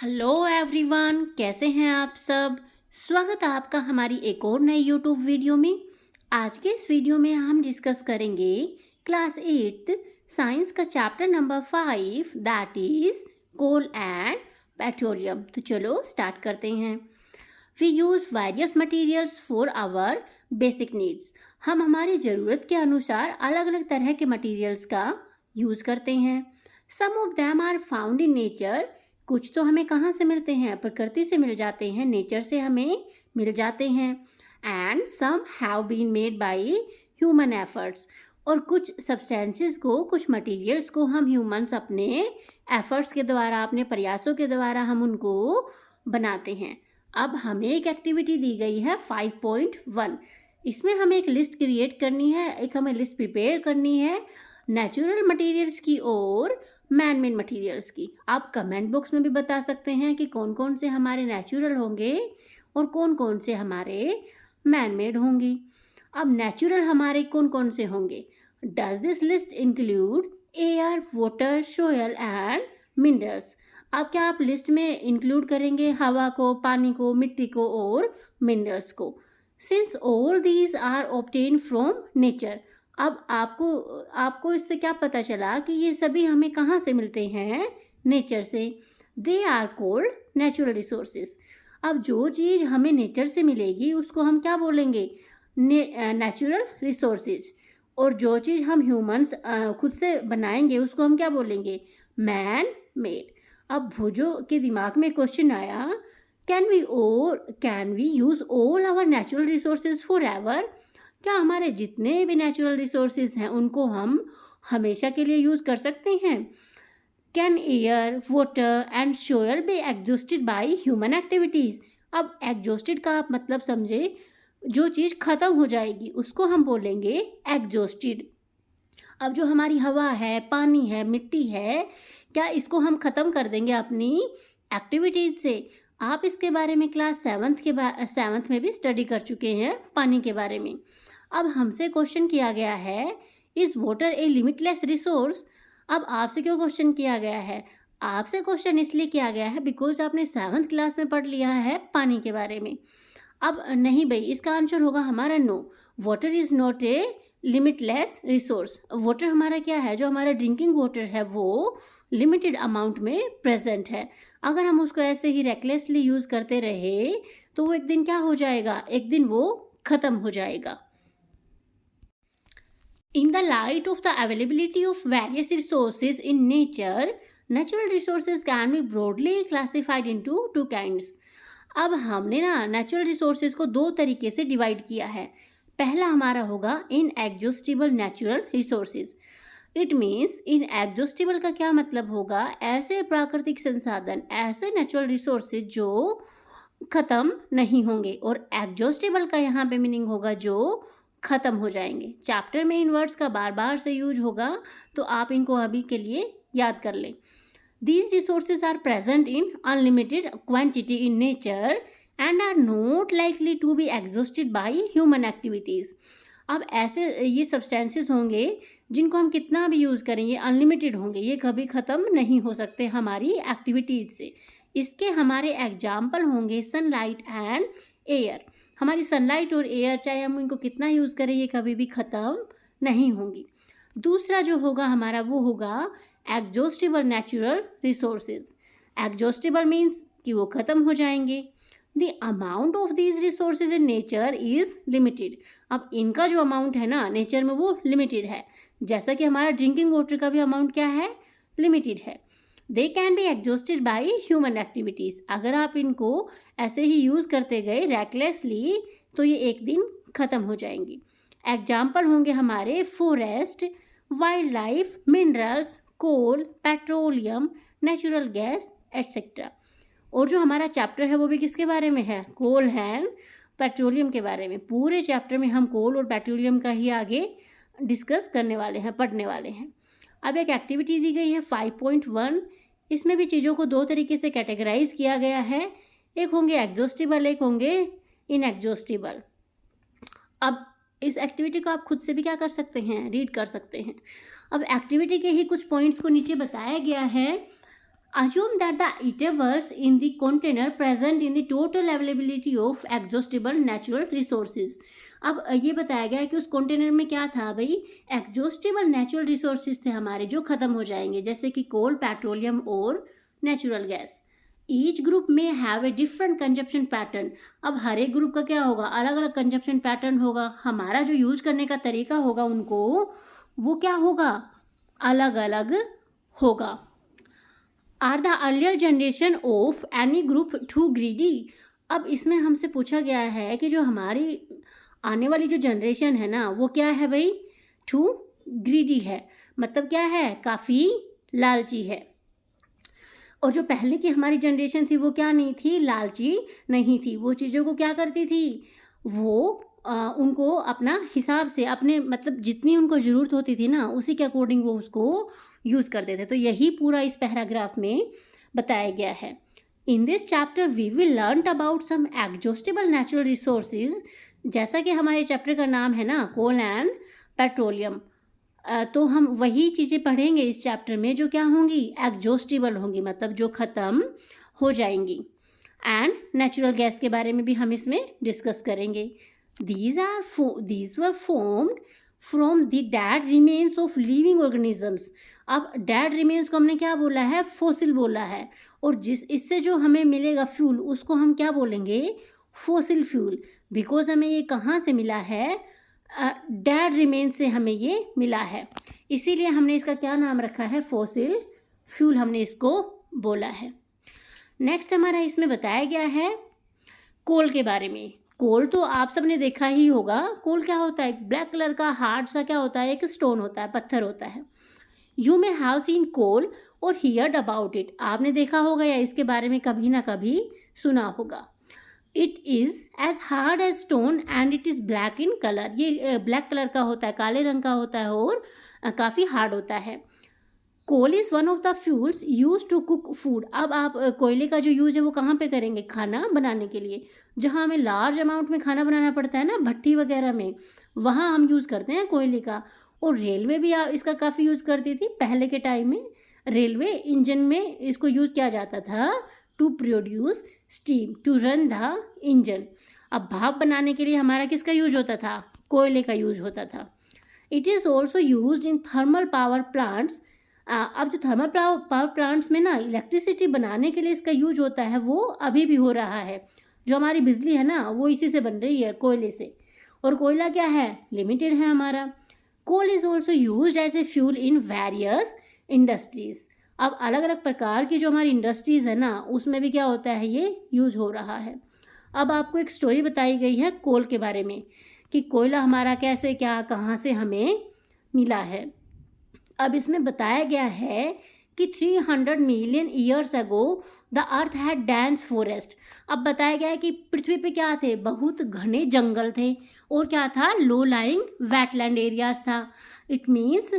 Hello everyone, कैसे हैं आप सब। स्वागत है आपका हमारी एक और नई यूट्यूब वीडियो में। आज के इस वीडियो में हम डिस्कस करेंगे क्लास 8 साइंस का chapter number 5 that is coal and petroleum. तो चलो स्टार्ट करते हैं। We use various materials for our basic needs. हम हमारी ज़रूरत के अनुसार अलग अलग तरह के मटेरियल्स का यूज़ करते हैं। Some of them are found in nature. कुछ तो हमें कहाँ से मिलते हैं? प्रकृति से मिल जाते हैं, नेचर से हमें मिल जाते हैं। And some have been made by human efforts. और कुछ सब्सटेंसेस को, कुछ मटेरियल्स को हम ह्यूमंस अपने एफर्ट्स के द्वारा, अपने प्रयासों के द्वारा हम उनको बनाते हैं। अब हमें एक एक्टिविटी दी गई है 5.1। इसमें हमें एक लिस्ट क्रिएट करनी है, एक हमें लिस्ट प्रिपेयर करनी है नेचुरल मटेरियल्स की और मैन मेड मटेरियल्स की। आप कमेंट बॉक्स में भी बता सकते हैं कि कौन कौन से हमारे नेचुरल होंगे और कौन कौन से हमारे मैन मेड होंगे। अब नेचुरल हमारे कौन कौन से होंगे? Does this list include air, water, soil and minerals. अब क्या आप लिस्ट में इंक्लूड करेंगे हवा को, पानी को, मिट्टी को और मिनरल्स को? Since all these are obtain from nature. अब आपको इससे क्या पता चला कि ये सभी हमें कहाँ से मिलते हैं? नेचर से। They are called natural resources. अब जो चीज़ हमें नेचर से मिलेगी उसको हम क्या बोलेंगे? Natural resources. और जो चीज़ हम ह्यूमंस खुद से बनाएंगे उसको हम क्या बोलेंगे? Man made. अब भुजो के दिमाग में क्वेश्चन आया, can we use all our natural resources forever. क्या हमारे जितने भी नेचुरल रिसोर्सेज हैं उनको हम हमेशा के लिए यूज़ कर सकते हैं? Can air, water and soil be exhausted by human activities. अब एग्जॉस्टेड का आप मतलब समझे, जो चीज़ ख़त्म हो जाएगी उसको हम बोलेंगे एग्जॉस्टेड। अब जो हमारी हवा है, पानी है, मिट्टी है, क्या इसको हम ख़त्म कर देंगे अपनी एक्टिविटीज़ से? आप इसके बारे में क्लास 7th में भी स्टडी कर चुके हैं, पानी के बारे में। अब हमसे क्वेश्चन किया गया है, is water A limitless resource. अब आपसे क्यों क्वेश्चन किया गया है? आपसे क्वेश्चन इसलिए किया गया है बिकॉज आपने 7th क्लास में पढ़ लिया है पानी के बारे में। अब नहीं भाई, इसका आंसर होगा हमारा no. Water is not a limitless resource. Water हमारा क्या है? जो हमारा ड्रिंकिंग वाटर है वो लिमिटेड अमाउंट में प्रेजेंट है। अगर हम उसको ऐसे ही रेकलेसली यूज़ करते रहे तो वो एक दिन क्या हो जाएगा? एक दिन वो ख़त्म हो जाएगा। In the light of the availability of various resources in nature, natural resources can be broadly classified into two kinds. अब हमने ना नेचुरल रिसोर्सेज को दो तरीके से डिवाइड किया है। पहला हमारा होगा inexhaustible natural resources. It means inexhaustible का क्या मतलब होगा? ऐसे प्राकृतिक संसाधन, ऐसे नेचुरल रिसोर्सेज जो ख़त्म नहीं होंगे। और एग्जॉस्टिबल का यहाँ पे मीनिंग होगा जो ख़त्म हो जाएंगे। चैप्टर में इन वर्ड्स का बार बार से यूज होगा तो आप इनको अभी के लिए याद कर लें। These resources are present in unlimited quantity in nature and are not likely to be exhausted by human activities. अब ऐसे ये सब्सटेंसेस होंगे जिनको हम कितना भी यूज़ करें ये अनलिमिटेड होंगे, ये कभी ख़त्म नहीं हो सकते हमारी एक्टिविटीज़ से। इसके हमारे एग्जाम्पल होंगे सनलाइट एंड एयर। हमारी सनलाइट और एयर चाहे हम इनको कितना यूज़ करें ये कभी भी ख़त्म नहीं होंगी। दूसरा जो होगा हमारा वो होगा exhaustible natural resources. Exhaustible means कि वो ख़त्म हो जाएंगे। The amount of these resources in nature is limited. अब इनका जो अमाउंट है ना नेचर में वो लिमिटेड है, जैसा कि हमारा ड्रिंकिंग वाटर का भी अमाउंट क्या है? लिमिटेड है। They can be exhausted by human activities. अगर आप इनको ऐसे ही यूज़ करते गए रैकलेसली तो ये एक दिन ख़त्म हो जाएंगी। एग्जाम्पल होंगे हमारे फॉरेस्ट, वाइल्ड लाइफ, मिनरल्स, कोल, पेट्रोलियम, नेचुरल गैस एट्सेट्रा। और जो हमारा चैप्टर है वो भी किसके बारे में है? कोल एंड पेट्रोलियम के बारे में। पूरे चैप्टर में हम कोल और पेट्रोलियम का ही आगे डिस्कस करने वाले हैं, पढ़ने वाले हैं। अब एक एक्टिविटी दी गई है 5.1। इसमें भी चीज़ों को दो तरीके से कैटेगराइज किया गया है, एक होंगे एग्जॉस्टिबल, एक होंगे इनएग्जॉस्टिबल। अब इस एक्टिविटी को आप खुद से भी क्या कर सकते हैं? रीड कर सकते हैं। अब एक्टिविटी के ही कुछ पॉइंट्स को नीचे बताया गया है Assume that the intervals in the container present in the total availability of exhaustible natural resources. अब ये बताया गया है कि उस कंटेनर में क्या था भाई, एग्जॉस्टिबल नेचुरल रिसोर्सेज थे हमारे जो खत्म हो जाएंगे, जैसे कि कोल, पेट्रोलियम और नेचुरल गैस. ईच ग्रुप में have a different consumption pattern. अब हर एक ग्रुप का क्या होगा, अलग अलग कंजप्शन पैटर्न होगा. हमारा जो यूज करने का तरीका होगा उनको, वो क्या होगा, अलग अलग होगा. Are the earlier generation of any group too greedy. अब इसमें हमसे पूछा गया है कि जो हमारी आने वाली जो जनरेशन है ना, वो क्या है भाई, टू ग्रीडी है. मतलब क्या है, काफ़ी लालची है. और जो पहले की हमारी जनरेशन थी वो क्या नहीं थी, लालची नहीं थी. वो चीज़ों को क्या करती थी, वो उनको अपना हिसाब से, अपने मतलब जितनी उनको ज़रूरत होती थी ना, उसी के अकॉर्डिंग वो उसको यूज़ करते थे. तो यही पूरा इस पैराग्राफ में बताया गया है. In this chapter we will learn about some exhaustible natural resources. जैसा कि हमारे चैप्टर का नाम है ना, कोल एंड पेट्रोलियम, तो हम वही चीज़ें पढ़ेंगे इस चैप्टर में जो क्या होंगी, एग्जॉस्टिबल होंगी, मतलब जो ख़त्म हो जाएंगी. एंड नेचुरल गैस के बारे में भी हम इसमें डिस्कस करेंगे. these were formed from the dead remains of living organisms. अब डेड रिमेन्स को हमने क्या बोला है, फॉसिल बोला है. और इससे जो हमें मिलेगा फ्यूल, उसको हम क्या बोलेंगे, फॉसिल फ्यूल. बिकॉज हमें ये कहाँ से मिला है, डेड रिमेन्स से हमें ये मिला है, इसीलिए हमने इसका क्या नाम रखा है, फॉसिल फ्यूल हमने इसको बोला है. नेक्स्ट हमारा इसमें बताया गया है कोल के बारे में. कोल तो आप सबने देखा ही होगा. कोल क्या होता है, ब्लैक कलर का हार्ड सा क्या होता है, एक स्टोन होता है, पत्थर होता है. यू मे हैव सीन कोल और हियर्ड अबाउट इट. आपने देखा होगा या इसके बारे में कभी ना कभी सुना होगा. It is as hard as stone and it is black in colour. ये ब्लैक कलर का होता है, काले रंग का होता है और काफ़ी हार्ड होता है. Coal is one of the fuels use to cook food. अब आप कोयले का जो यूज़ है वो कहाँ पे करेंगे, खाना बनाने के लिए. जहाँ हमें लार्ज अमाउंट में खाना बनाना पड़ता है ना, भट्टी वगैरह में, वहाँ हम यूज़ करते हैं कोयले का. और रेलवे भी इसका काफ़ी यूज़ करती थी पहले के टाइम में. रेलवे इंजन में इसको यूज़ किया जाता था to produce steam to run the engine. अब भाप बनाने के लिए हमारा किसका यूज होता था, कोयले का यूज होता था. It is also use in thermal power plants. अब जो थर्मल पावर प्लांट्स में ना इलेक्ट्रिसिटी बनाने के लिए इसका यूज होता है, वो अभी भी हो रहा है. जो हमारी बिजली है ना, वो इसी से बन रही है, कोयले से. और कोयला क्या है, लिमिटेड है हमारा. Coal is also use as a fuel in various industries. अब अलग अलग प्रकार की जो हमारी इंडस्ट्रीज़ है ना, उसमें भी क्या होता है, ये यूज़ हो रहा है. अब आपको एक स्टोरी बताई गई है कोल के बारे में कि कोयला हमारा कैसे, क्या, कहाँ से हमें मिला है. अब इसमें बताया गया है कि 300 million years ago the earth had dense forest. अब बताया गया है कि पृथ्वी पे क्या थे, बहुत घने जंगल थे. और क्या था, लो लाइंग वेटलैंड एरियाज था. इट मीन्स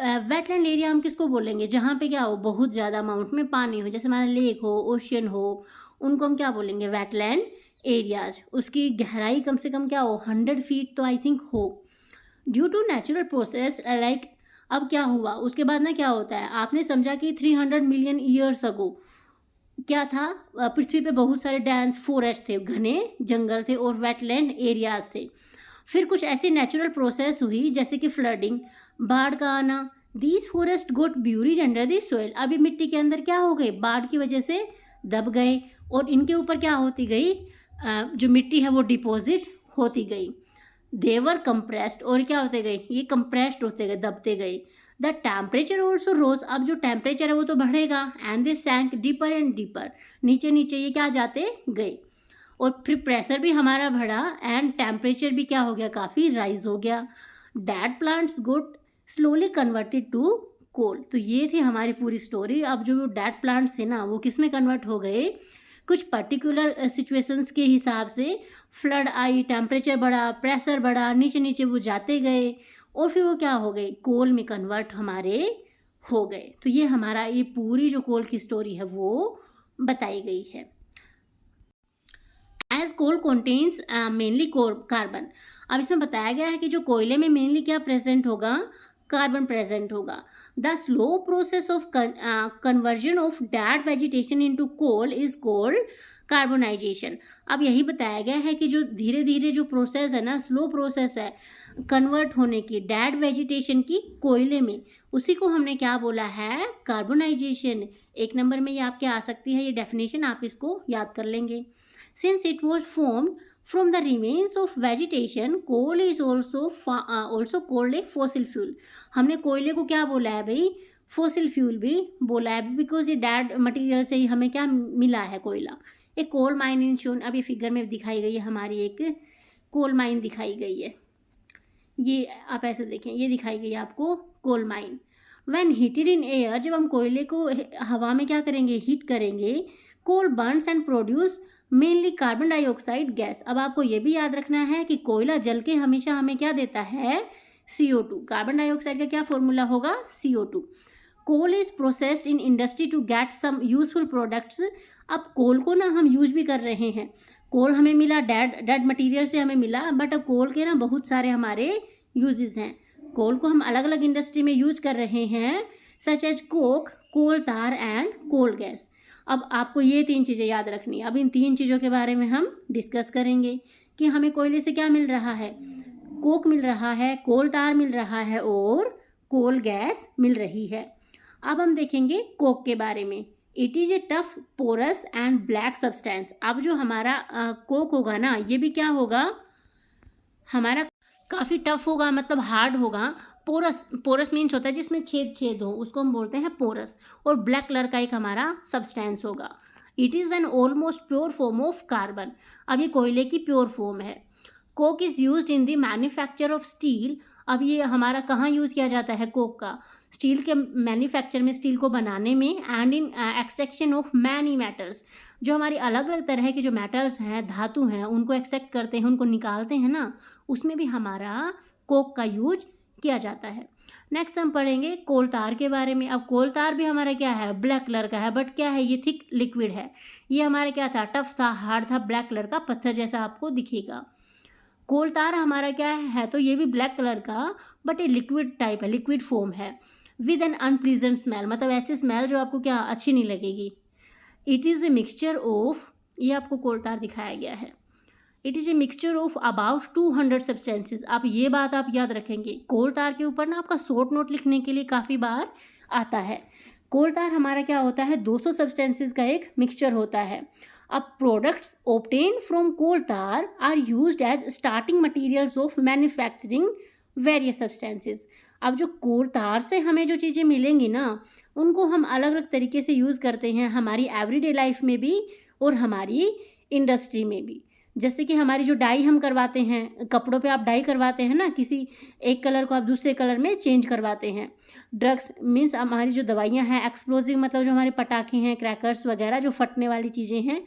वेटलैंड एरिया हम किसको बोलेंगे, जहाँ पे क्या हो, बहुत ज़्यादा अमाउंट में पानी हो, जैसे हमारा लेक हो, ओशियन हो, उनको हम क्या बोलेंगे, वेटलैंड एरियाज. उसकी गहराई कम से कम क्या हो, 100 फीट तो आई थिंक हो. Due to natural process like, अब क्या हुआ उसके बाद ना, क्या होता है, आपने समझा कि 300 मिलियन ईयर्स अगो क्या था, पृथ्वी पे बहुत सारे डेंस फॉरेस्ट थे, घने जंगल थे और वेटलैंड एरियाज थे. फिर कुछ ऐसी नेचुरल प्रोसेस हुई जैसे कि फ्लडिंग, बाढ़ का आना. These forest got buried under the soil. अभी मिट्टी के अंदर क्या हो गए, बाढ़ की वजह से दब गए और इनके ऊपर क्या होती गई, जो मिट्टी है वो डिपॉजिट होती गई. देवर कंप्रेस्ड, और क्या होते गए, ये कंप्रेस्ड होते गए, दबते गए. The temperature also rose. अब जो टेम्परेचर है वो तो बढ़ेगा. And they sank deeper and deeper. नीचे नीचे ये क्या जाते गए. और फिर प्रेशर भी हमारा बढ़ा एंड टेम्परेचर भी क्या हो गया, काफ़ी राइज हो गया. Dead plants got slowly converted to coal. तो ये थी हमारी पूरी स्टोरी. अब जो डेड प्लांट्स थे ना, वो किस में कन्वर्ट हो गए, कुछ पर्टिकुलर सिचुएशंस के हिसाब से. फ्लड आई, टेम्परेचर बढ़ा, प्रेशर बढ़ा, नीचे नीचे वो जाते गए और फिर वो क्या हो गए, कोल में कन्वर्ट हमारे हो गए. तो ये हमारा ये पूरी जो कोल की स्टोरी है वो बताई गई है. As coal contains mainly carbon. अब इसमें बताया गया है कि जो कोयले में मेनली क्या प्रेजेंट होगा, कार्बन प्रेजेंट होगा। The slow process of conversion of dead vegetation into coal is called carbonisation. अब यही बताया गया है कि जो धीरे धीरे जो प्रोसेस है ना, स्लो प्रोसेस है कन्वर्ट होने की डेड वेजिटेशन की कोयले में, उसी को हमने क्या बोला है, कार्बोनाइजेशन। 1 नंबर में ये आपके आ सकती है ये डेफिनेशन, आप इसको याद कर लेंगे। Since it was formed from the remains of vegetation, coal is also called a fossil fuel. हमने कोयले को क्या बोला है भाई, फॉसिल फ्यूल भी बोला है, बिकॉज ये डेड मटेरियल से ही हमें क्या मिला है, कोयला। एक कोल माइन इन शोन, अब ये फिगर में दिखाई गई है हमारी एक कोल माइन दिखाई गई है, ये आप ऐसे देखें, ये दिखाई गई है आपको coal mine. When heated in air, जब हम कोयले को हवा में क्या करेंगे, हीट करेंगे, coal burns and produce mainly carbon dioxide gas. अब आपको ये भी याद रखना है कि कोयला जल के हमेशा हमें क्या देता है, CO2। कार्बन डाइऑक्साइड का क्या फॉर्मूला होगा, CO2। Coal is processed in industry to get some useful products. अब कोल को ना हम यूज भी कर रहे हैं, कोल हमें मिला डेड मटेरियल से हमें मिला, बट अब कोल के ना बहुत सारे हमारे यूजेस हैं। कोल को हम अलग अलग इंडस्ट्री में यूज कर रहे हैं, सच एज कोक, कोल तार एंड कोल गैस। अब आपको ये 3 चीज़ें याद रखनी है। अब इन 3 चीज़ों के बारे में हम डिस्कस करेंगे कि हमें कोयले से क्या मिल रहा है, कोक मिल रहा है, कोल तार मिल रहा है और कोल गैस मिल रही है। अब हम देखेंगे कोक के बारे में। It is a tough, porous and black substance. अब जो हमारा कोक होगा ना, ये भी क्या होगा, हमारा काफ़ी टफ होगा, मतलब हार्ड होगा। पोरस मीन्स होता है जिसमें छेद हो, उसको हम बोलते हैं पोरस। और ब्लैक कलर का एक हमारा सब्सटेंस होगा। It is an almost pure form of carbon. अब ये कोयले की प्योर फॉर्म है। Coke is used in the manufacture of steel. अब ये हमारा कहाँ यूज़ किया जाता है कोक का, स्टील के मैन्युफैक्चर में, स्टील को बनाने में, and in extraction of many metals. जो हमारी अलग अलग तरह के जो मेटल्स हैं, धातु हैं, उनको एक्सट्रैक्ट करते हैं, उनको निकालते हैं ना, उसमें भी हमारा कोक का यूज किया जाता है। नेक्स्ट हम पढ़ेंगे कोल तार के बारे में। अब कोल तार भी हमारा क्या है, ब्लैक कलर का है, बट क्या है, ये थिक लिक्विड है। ये हमारे क्या था, टफ था, हार्ड था, ब्लैक कलर का पत्थर जैसा आपको दिखेगा। कोल तार हमारा क्या है, तो ये भी ब्लैक कलर का, बट ये लिक्विड टाइप है, लिक्विड फॉर्म है, विद एन अनप्लीजेंट स्मेल, मतलब ऐसी स्मेल जो आपको क्या अच्छी नहीं लगेगी। It is a mixture of, ये आपको कोल तार दिखाया गया है, it is a mixture of about 200 substances. आप ये बात आप याद रखेंगे, कोल तार के ऊपर ना आपका शॉर्ट नोट लिखने के लिए काफ़ी बार आता है। कोल तार हमारा क्या होता है, 200 सब्सटेंसेज का एक मिक्सचर होता है। अब products obtain from coal tar are used as starting materials of manufacturing various substances. अब जो कोल तार से हमें जो चीज़ें मिलेंगी ना, उनको हम अलग अलग तरीके से यूज़ करते हैं, हमारी एवरीडे लाइफ में भी और हमारी इंडस्ट्री में भी। जैसे कि हमारी जो डाई हम करवाते हैं, कपड़ों पे आप डाई करवाते हैं ना, किसी एक कलर को आप दूसरे कलर में चेंज करवाते हैं। ड्रग्स मीन्स हमारी जो दवाइयाँ हैं, एक्सप्लोजिव मतलब जो हमारे पटाखे हैं, क्रैकर्स वगैरह, जो फटने वाली चीज़ें हैं,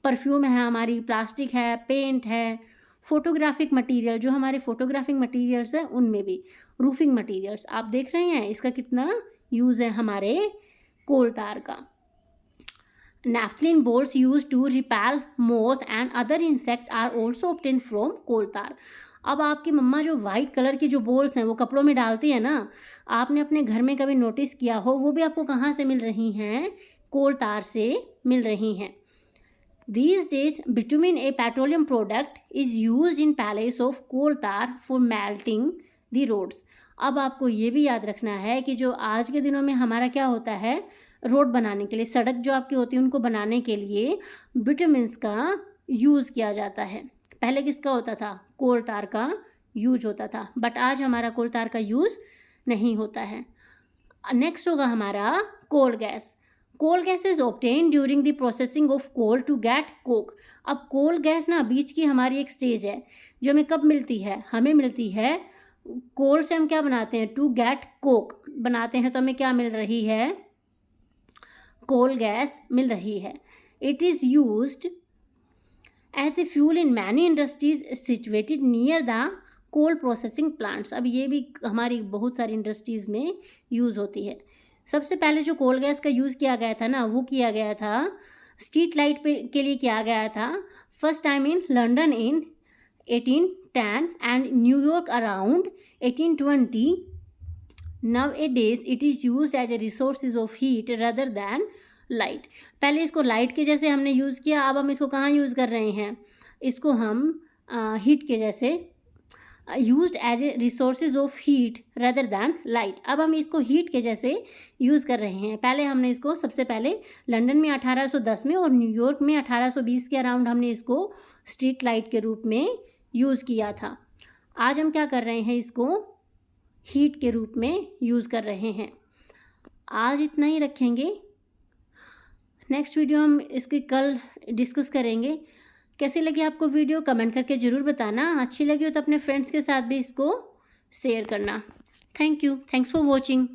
परफ्यूम है हमारी, प्लास्टिक है, पेंट है, फोटोग्राफिक मटीरियल, जो हमारे फोटोग्राफिक मटीरियल्स हैं उनमें भी, रूफिंग मटीरियल्स। आप देख रहे हैं इसका कितना यूज़ है हमारे कोल तार का। Naphthalene bolts used to repel moth and other insect are also obtained from coal tar। अब आपकी मम्मा जो वाइट कलर की जो बोल्स हैं वो कपड़ों में डालती है ना, आपने अपने घर में कभी नोटिस किया हो, वो भी आपको कहाँ से मिल रही हैं, कोल तार से मिल रही हैं। These days bitumen, a petroleum product, is used in place of coal tar for melting the roads। अब आपको ये भी याद रखना है कि जो आज के दिनों में हमारा क्या होता है, रोड बनाने के लिए, सड़क जो आपकी होती है उनको बनाने के लिए बिटुमेंस का यूज़ किया जाता है। पहले किसका होता था, कोल तार का यूज होता था, बट आज हमारा कोल तार का यूज़ नहीं होता है। नेक्स्ट होगा हमारा coal gas. Coal gas is obtain during the processing of coal to get coke. अब कोल गैस ना बीच की हमारी एक स्टेज है जो हमें कब मिलती है, हमें मिलती है कोल से हम क्या बनाते हैं, टू गेट कोक बनाते हैं, तो हमें क्या मिल रही है, कोल गैस मिल रही है। It is used as a fuel in many industries situated near the coal processing plants. अब ये भी हमारी बहुत सारी इंडस्ट्रीज़ में यूज़ होती है। सबसे पहले जो कोल गैस का यूज़ किया गया था ना, वो किया गया था स्ट्रीट लाइट के लिए किया गया था। First time in London in 1810 and New York around 1820 nowadays it is use as a resources of heat rather than light. पहले इसको लाइट के जैसे हमने यूज़ किया, अब हम इसको कहाँ यूज़ कर रहे हैं, इसको हम हीट के जैसे used as a resources of heat rather than light. अब हम इसको हीट के जैसे यूज़ कर रहे हैं। पहले हमने इसको सबसे पहले लंदन में 1810 में और न्यूयॉर्क में 1820 के अराउंड हमने इसको स्ट्रीट लाइट के रूप में यूज़ किया था। आज हम क्या कर रहे हैं, इसको हीट के रूप में यूज़ कर रहे हैं। आज इतना ही रखेंगे, नेक्स्ट वीडियो हम इसकी कल डिस्कस करेंगे। कैसी लगी आपको वीडियो कमेंट करके ज़रूर बताना। अच्छी लगी हो तो अपने फ्रेंड्स के साथ भी इसको शेयर करना। Thank you, thanks for watching.